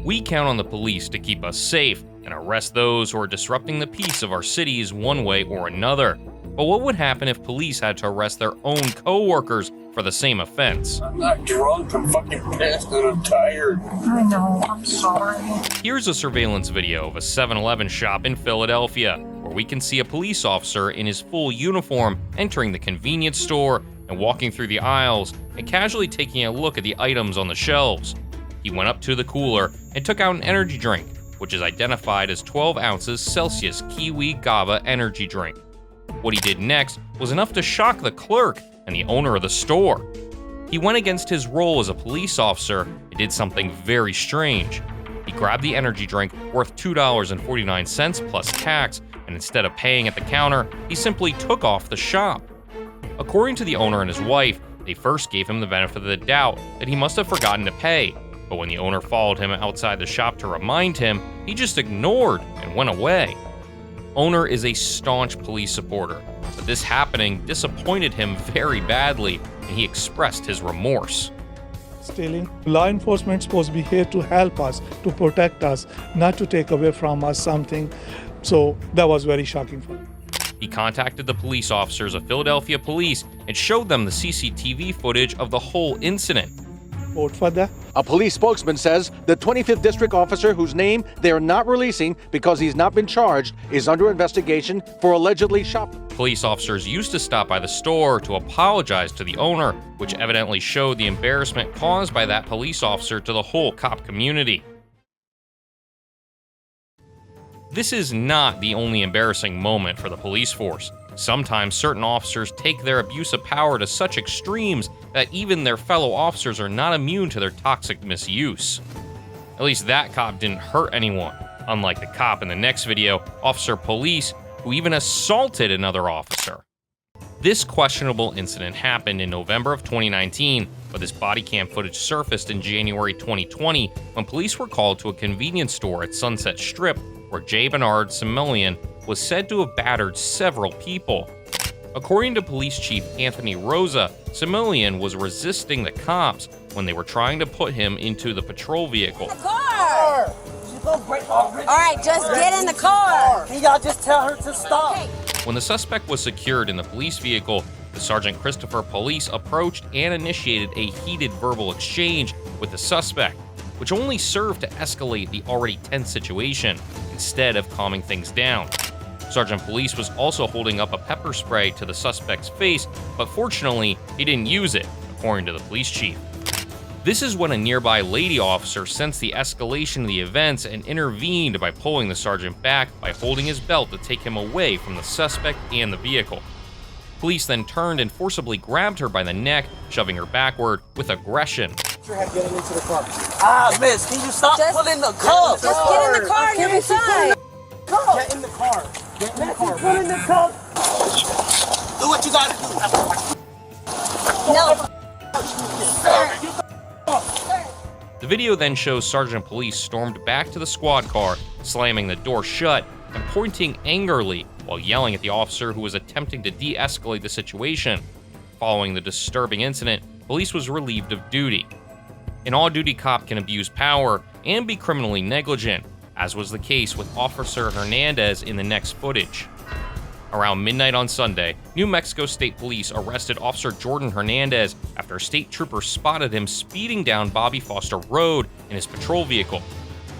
We count on the police to keep us safe and arrest those who are disrupting the peace of our cities one way or another. But what would happen if police had to arrest their own co-workers for the same offense? I'm not drunk, I'm fucking pissed and I'm tired. I know, I'm sorry. Here's a surveillance video of a 7-Eleven shop in Philadelphia, where we can see a police officer in his full uniform entering the convenience store and walking through the aisles and casually taking a look at the items on the shelves. He went up to the cooler and took out an energy drink, which is identified as 12 ounces Celsius Kiwi GABA energy drink. What he did next was enough to shock the clerk and the owner of the store. He went against his role as a police officer and did something very strange. He grabbed the energy drink worth $2.49 plus tax, and instead of paying at the counter, he simply took off the shop. According to the owner and his wife, they first gave him the benefit of the doubt that he must have forgotten to pay, but when the owner followed him outside the shop to remind him, he just ignored and went away. Owner is a staunch police supporter, but this happening disappointed him very badly, and he expressed his remorse. Stealing. Law enforcement is supposed to be here to help us, to protect us, not to take away from us something. So that was very shocking for me. He contacted the police officers of Philadelphia Police and showed them the CCTV footage of the whole incident. Vote for that. A police spokesman says the 25th district officer, whose name they are not releasing because he's not been charged, is under investigation for allegedly shoplifting. Police officers used to stop by the store to apologize to the owner, which evidently showed the embarrassment caused by that police officer to the whole cop community. This is not the only embarrassing moment for the police force. Sometimes certain officers take their abuse of power to such extremes that even their fellow officers are not immune to their toxic misuse. At least that cop didn't hurt anyone, unlike the cop in the next video, Officer Police, who even assaulted another officer. This questionable incident happened in November of 2019, but this body cam footage surfaced in January 2020 when police were called to a convenience store at Sunset Strip where J. Bernard Similian was said to have battered several people. According to Police Chief Anthony Rosa, Similian was resisting the cops when they were trying to put him into the patrol vehicle. Car! All right, just get in the car. Can y'all just tell her to stop? When the suspect was secured in the police vehicle, the Sergeant Christopher Police approached and initiated a heated verbal exchange with the suspect, which only served to escalate the already tense situation instead of calming things down. Sergeant Police was also holding up a pepper spray to the suspect's face, but fortunately, he didn't use it, according to the police chief. This is when a nearby lady officer sensed the escalation of the events and intervened by pulling the sergeant back by holding his belt to take him away from the suspect and the vehicle. Police then turned and forcibly grabbed her by the neck, shoving her backward with aggression. Get into the car. Ah, miss, can you stop pulling the car? Just get in the car and you'll be fine. Get in the car. Get in the car. Put in the car. Do what you gotta do. No. The video then shows Sergeant Police stormed back to the squad car, slamming the door shut and pointing angrily while yelling at the officer who was attempting to de-escalate the situation. Following the disturbing incident, police was relieved of duty. An all-duty cop can abuse power and be criminally negligent, as was the case with Officer Hernandez in the next footage. Around midnight on Sunday, New Mexico State Police arrested Officer Jordan Hernandez after a state trooper spotted him speeding down Bobby Foster Road in his patrol vehicle.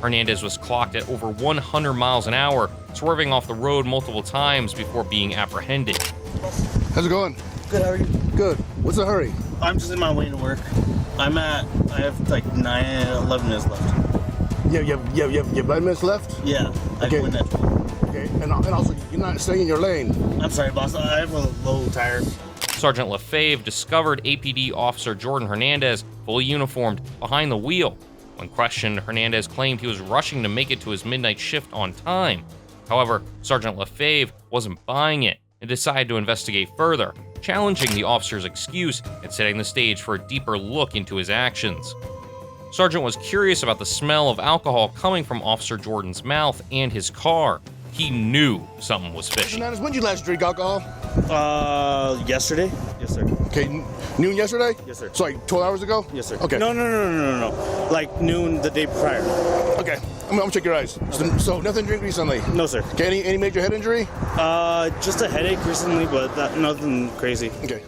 Hernandez was clocked at over 100 miles an hour, swerving off the road multiple times before being apprehended. How's it going? Good, how are you? Good. What's the hurry? I'm just in my way to work. I have like 11 minutes left. You have 9 minutes left? Yeah, I Okay. went that. Okay, and also you're not staying in your lane. I'm sorry, boss. I have a low tire. Sergeant LaFave discovered APD Officer Jordan Hernandez fully uniformed behind the wheel. When questioned, Hernandez claimed he was rushing to make it to his midnight shift on time. However, Sergeant LaFave wasn't buying it and decided to investigate further, challenging the officer's excuse and setting the stage for a deeper look into his actions. Sergeant was curious about the smell of alcohol coming from Officer Jordan's mouth and his car. He knew something was fishy. Hernandez, when did you last drink alcohol? Yesterday? Yes, sir. Okay, noon yesterday? Yes, sir. So like 12 hours ago? Yes, sir. Okay. No. Like noon the day prior. Okay, I'm gonna check your eyes. So nothing to drink recently? No, sir. Okay, any major head injury? Just a headache recently, but nothing crazy. Okay.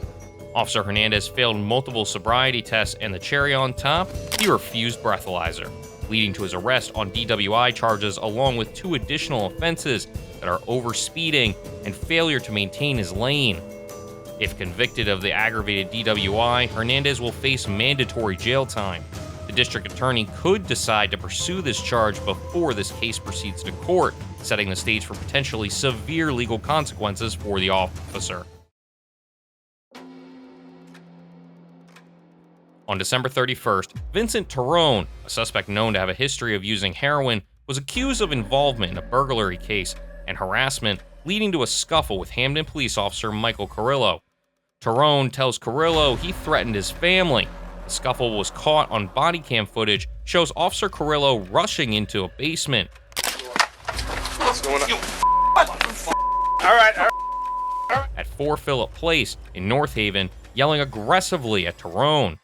Officer Hernandez failed multiple sobriety tests, and the cherry on top, he refused breathalyzer, leading to his arrest on DWI charges along with 2 additional offenses that are overspeeding and failure to maintain his lane. If convicted of the aggravated DWI, Hernandez will face mandatory jail time. The district attorney could decide to pursue this charge before this case proceeds to court, setting the stage for potentially severe legal consequences for the officer. On December 31st, Vincent Tyrone, a suspect known to have a history of using heroin, was accused of involvement in a burglary case and harassment, leading to a scuffle with Hamden police officer Michael Carrillo. Tyrone tells Carrillo he threatened his family. The scuffle was caught on body cam footage, shows Officer Carrillo rushing into a basement. What's going on? All right. At 4 Phillip Place in North Haven, yelling aggressively at Tyrone.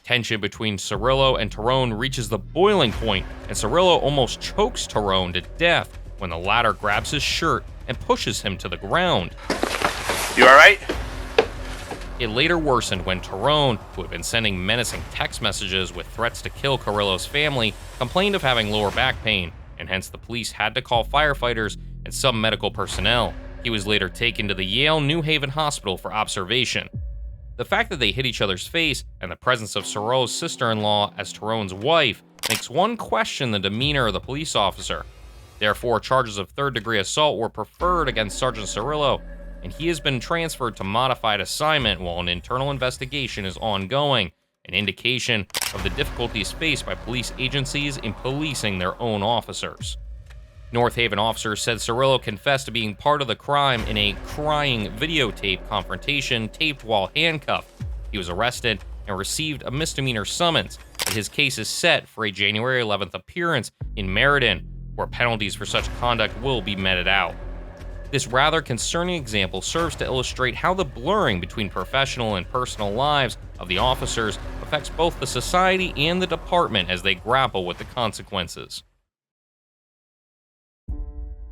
Tension between Cirillo and Tyrone reaches the boiling point, and Cirillo almost chokes Tyrone to death when the latter grabs his shirt and pushes him to the ground. You all right? It later worsened when Tyrone, who had been sending menacing text messages with threats to kill Carrillo's family, complained of having lower back pain, and hence the police had to call firefighters and some medical personnel. He was later taken to the Yale New Haven Hospital for observation. The fact that they hit each other's face and the presence of Cirillo's sister-in-law as Tyrone's wife makes one question the demeanor of the police officer. Therefore, charges of third-degree assault were preferred against Sergeant Cirillo, and he has been transferred to modified assignment while an internal investigation is ongoing, an indication of the difficulties faced by police agencies in policing their own officers. North Haven officers said Cirillo confessed to being part of the crime in a crying videotape confrontation taped while handcuffed. He was arrested and received a misdemeanor summons, and his case is set for a January 11th appearance in Meriden, where penalties for such conduct will be meted out. This rather concerning example serves to illustrate how the blurring between professional and personal lives of the officers affects both the society and the department as they grapple with the consequences.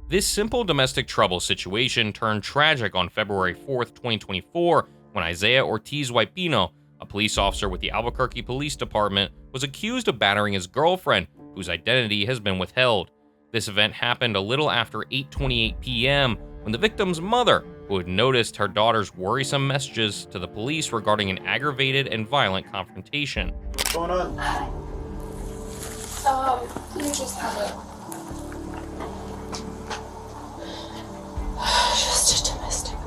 This simple domestic trouble situation turned tragic on February 4th, 2024, when Isaiah Ortiz Huaypino, a police officer with the Albuquerque Police Department, was accused of battering his girlfriend, whose identity has been withheld. This event happened a little after 8:28 p.m. when the victim's mother, who had noticed her daughter's worrisome messages to the police regarding an aggravated and violent confrontation. What's going on? You just have it. Just a domestic.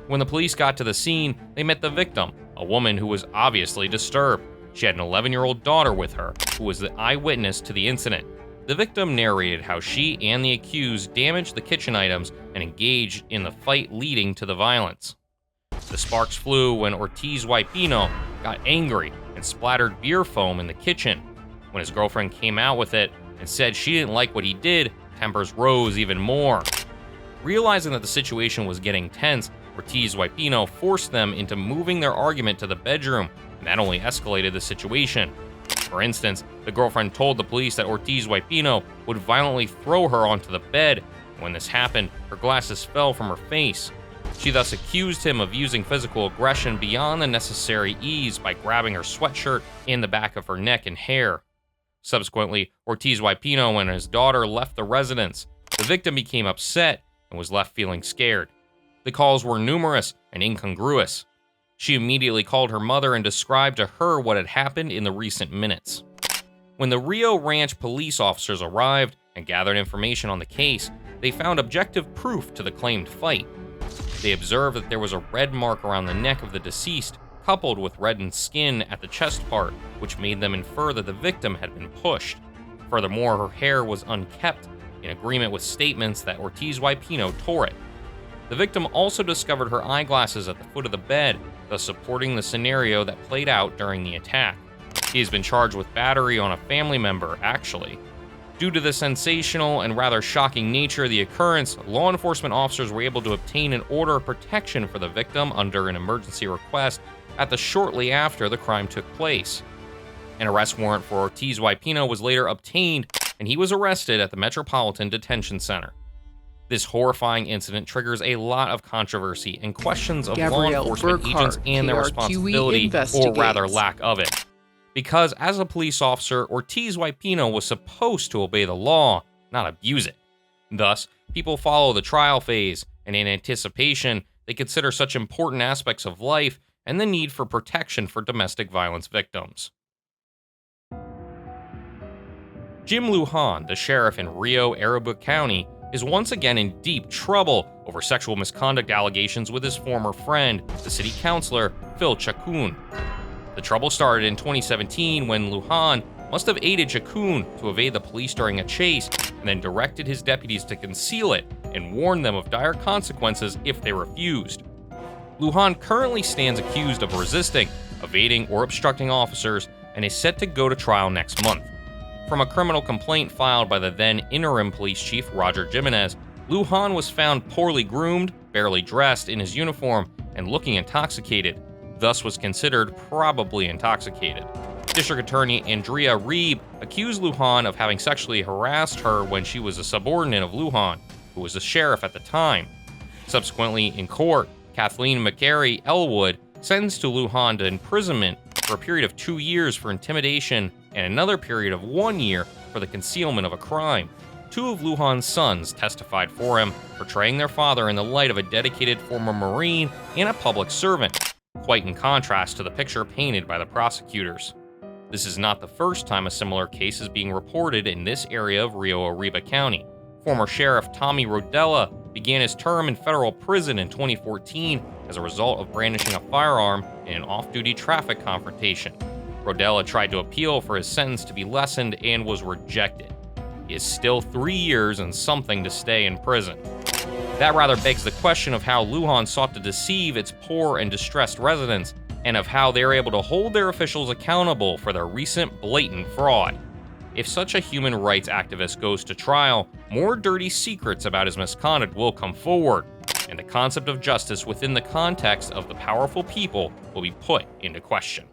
When the police got to the scene, they met the victim, a woman who was obviously disturbed. She had an 11-year-old daughter with her, who was the eyewitness to the incident. The victim narrated how she and the accused damaged the kitchen items and engaged in the fight leading to the violence. The sparks flew when Ortiz Huaypino got angry and splattered beer foam in the kitchen. When his girlfriend came out with it and said she didn't like what he did, tempers rose even more. Realizing that the situation was getting tense, Ortiz Huaypino forced them into moving their argument to the bedroom, and that only escalated the situation. For instance, the girlfriend told the police that Ortiz Huaypino would violently throw her onto the bed. When this happened, her glasses fell from her face. She thus accused him of using physical aggression beyond the necessary ease by grabbing her sweatshirt and the back of her neck and hair. Subsequently, Ortiz Huaypino and his daughter left the residence. The victim became upset and was left feeling scared. The calls were numerous and incongruous. She immediately called her mother and described to her what had happened in the recent minutes. When the Rio Ranch police officers arrived and gathered information on the case, they found objective proof to the claimed fight. They observed that there was a red mark around the neck of the deceased, coupled with reddened skin at the chest part, which made them infer that the victim had been pushed. Furthermore, her hair was unkept, in agreement with statements that Ortiz Huaypino tore it. The victim also discovered her eyeglasses at the foot of the bed, thus supporting the scenario that played out during the attack. He has been charged with battery on a family member, actually. Due to the sensational and rather shocking nature of the occurrence, law enforcement officers were able to obtain an order of protection for the victim under an emergency request shortly after the crime took place. An arrest warrant for Ortiz Huaypino was later obtained, and he was arrested at the Metropolitan Detention Center. This horrifying incident triggers a lot of controversy and questions of law enforcement agents and their responsibility, or rather lack of it. Because as a police officer, Ortiz Huaypino was supposed to obey the law, not abuse it. Thus, people follow the trial phase, and in anticipation, they consider such important aspects of life and the need for protection for domestic violence victims. Jim Lujan, the sheriff in Rio Arriba County, is once again in deep trouble over sexual misconduct allegations with his former friend, the city councilor, Phil Chacun. The trouble started in 2017 when Lujan must have aided Chacun to evade the police during a chase and then directed his deputies to conceal it and warned them of dire consequences if they refused. Lujan currently stands accused of resisting, evading, or obstructing officers and is set to go to trial next month. From a criminal complaint filed by the then interim police chief Roger Jimenez, Lujan was found poorly groomed, barely dressed in his uniform, and looking intoxicated, thus was considered probably intoxicated. District Attorney Andrea Reeb accused Lujan of having sexually harassed her when she was a subordinate of Lujan, who was a sheriff at the time. Subsequently, in court, Kathleen McGarry Elwood sentenced to Lujan to imprisonment for a period of 2 years for intimidation and another period of 1 year for the concealment of a crime. 2 of Lujan's sons testified for him, portraying their father in the light of a dedicated former Marine and a public servant, quite in contrast to the picture painted by the prosecutors. This is not the first time a similar case is being reported in this area of Rio Arriba County. Former Sheriff Tommy Rodella began his term in federal prison in 2014 as a result of brandishing a firearm in an off-duty traffic confrontation. Rodella tried to appeal for his sentence to be lessened and was rejected. He is still 3 years and something to stay in prison. That rather begs the question of how Lujan sought to deceive its poor and distressed residents, and of how they are able to hold their officials accountable for their recent blatant fraud. If such a human rights activist goes to trial, more dirty secrets about his misconduct will come forward, and the concept of justice within the context of the powerful people will be put into question.